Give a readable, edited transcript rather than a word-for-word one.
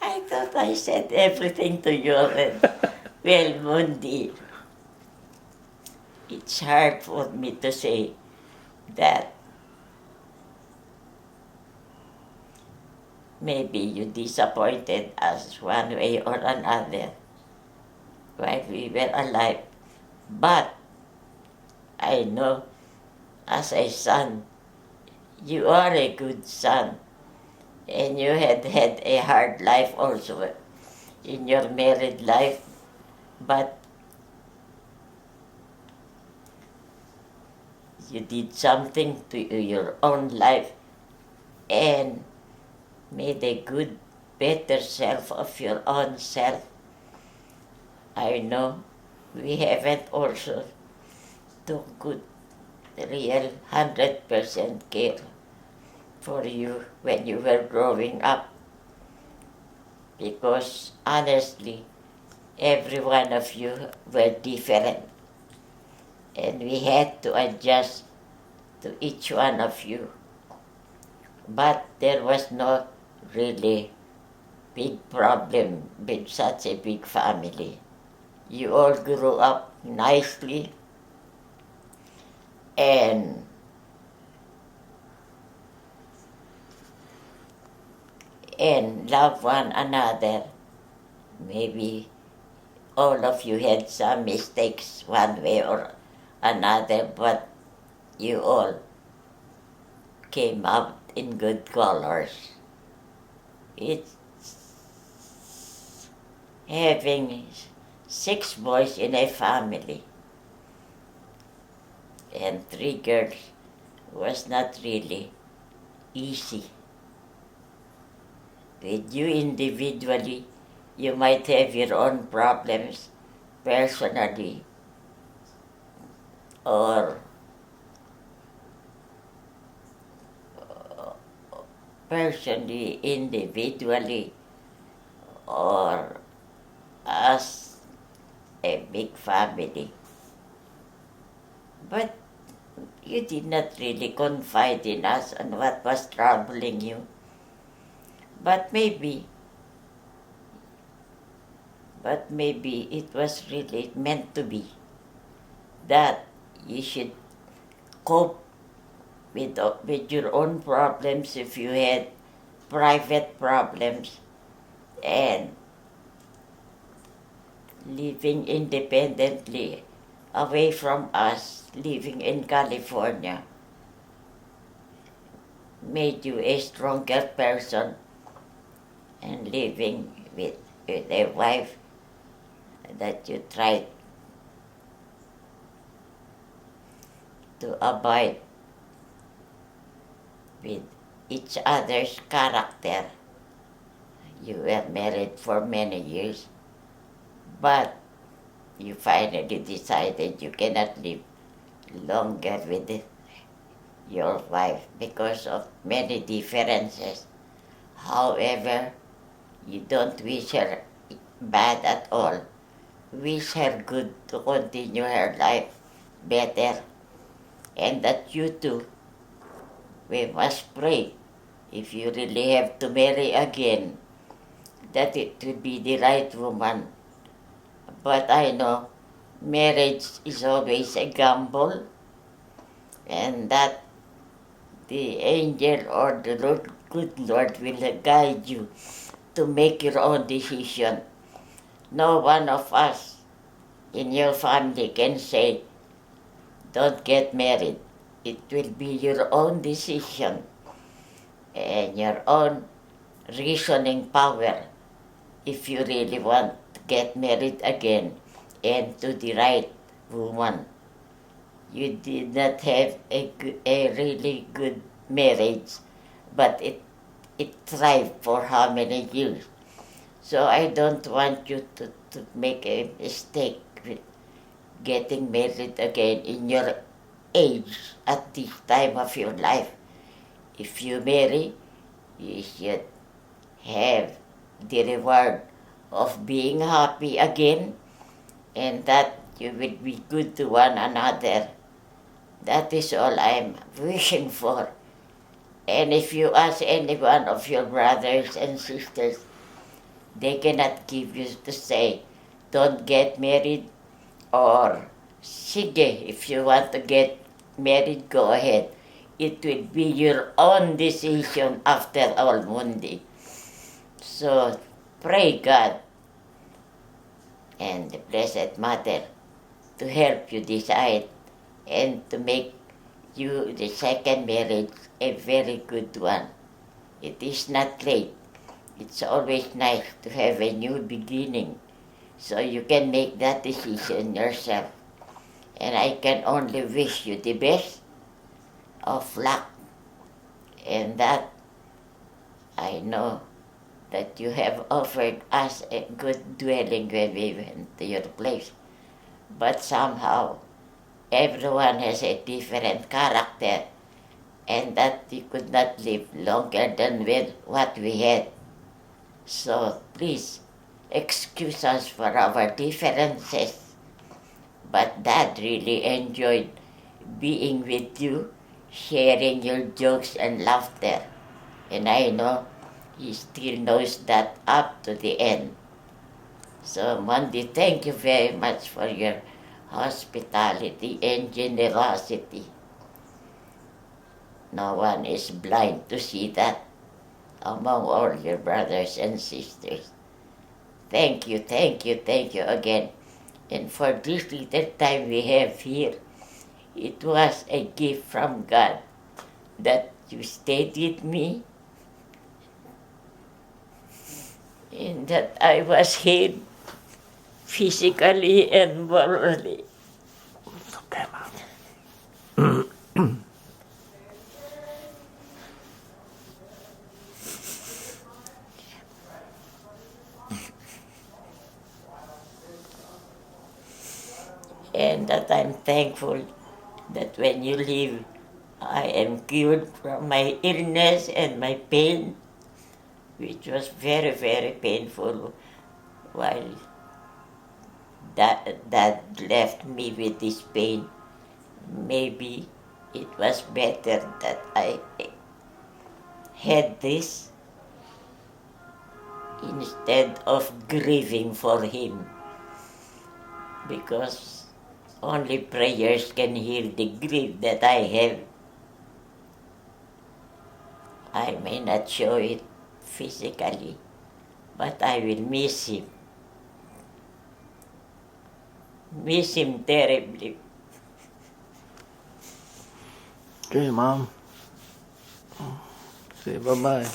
I thought I said everything to you already. Well, Mundee, it's hard for me to say that maybe you disappointed us one way or another while we were alive. But I know as a son, you are a good son. And you had a hard life also in your married life. But you did something to your own life and made a good, better self of your own self. I know we haven't also took good, real 100% care for you when you were growing up. Because honestly, every one of you were different. And we had to adjust to each one of you. But there was no really big problem with such a big family. You all grew up nicely and love one another. Maybe all of you had some mistakes one way or another, but you all came out in good colors. It's having 6 boys in a family and 3 girls was not really easy. With you individually, you might have your own problems personally or individually, or as a big family. But you did not really confide in us on what was troubling you. But maybe it was really meant to be that you should cope with your own problems if you had private problems, and living independently away from us, living in California, made you a stronger person, and living with a wife that you tried to abide with each other's character. You were married for many years, but you finally decided you cannot live longer with your wife because of many differences. However, you don't wish her bad at all. Wish her good to continue her life better, and that you too, we must pray, if you really have to marry again, that it will be the right woman. But I know marriage is always a gamble, and that the angel or the Lord, good Lord will guide you to make your own decision. No one of us in your family can say, don't get married. It will be your own decision and your own reasoning power if you really want to get married again and to the right woman. You did not have a really good marriage, but it thrived for how many years. So I don't want you to make a mistake with getting married again in your age at this time of your life. If you marry, you should have the reward of being happy again, and that you will be good to one another. That is all I'm wishing for. And if you ask any one of your brothers and sisters, They cannot give you to say, don't get married, or sige, if you want to get married, go ahead. It will be your own decision after all, Mundee. So pray God and the Blessed Mother to help you decide and to make you the second marriage a very good one. It is not late. It's always nice to have a new beginning. So you can make that decision yourself. And I can only wish you the best of luck. And that I know that you have offered us a good dwelling when we went to your place. But somehow everyone has a different character, and that we could not live longer than with what we had. So please excuse us for our differences. But Dad really enjoyed being with you, sharing your jokes and laughter. And I know he still knows that up to the end. So Mundee, thank you very much for your hospitality and generosity. No one is blind to see that among all your brothers and sisters. Thank you, thank you, thank you again. And for this little time we have here, it was a gift from God that you stayed with me and that I was healed physically and morally. Okay, Mom. And that I'm thankful that when you leave, I am cured from my illness and my pain, which was very, very painful while that left me with this pain. Maybe it was better that I had this instead of grieving for him, because only prayers can heal the grief that I have. I may not show it physically, but I will miss him. Miss him terribly. Okay, Mom. Say bye-bye.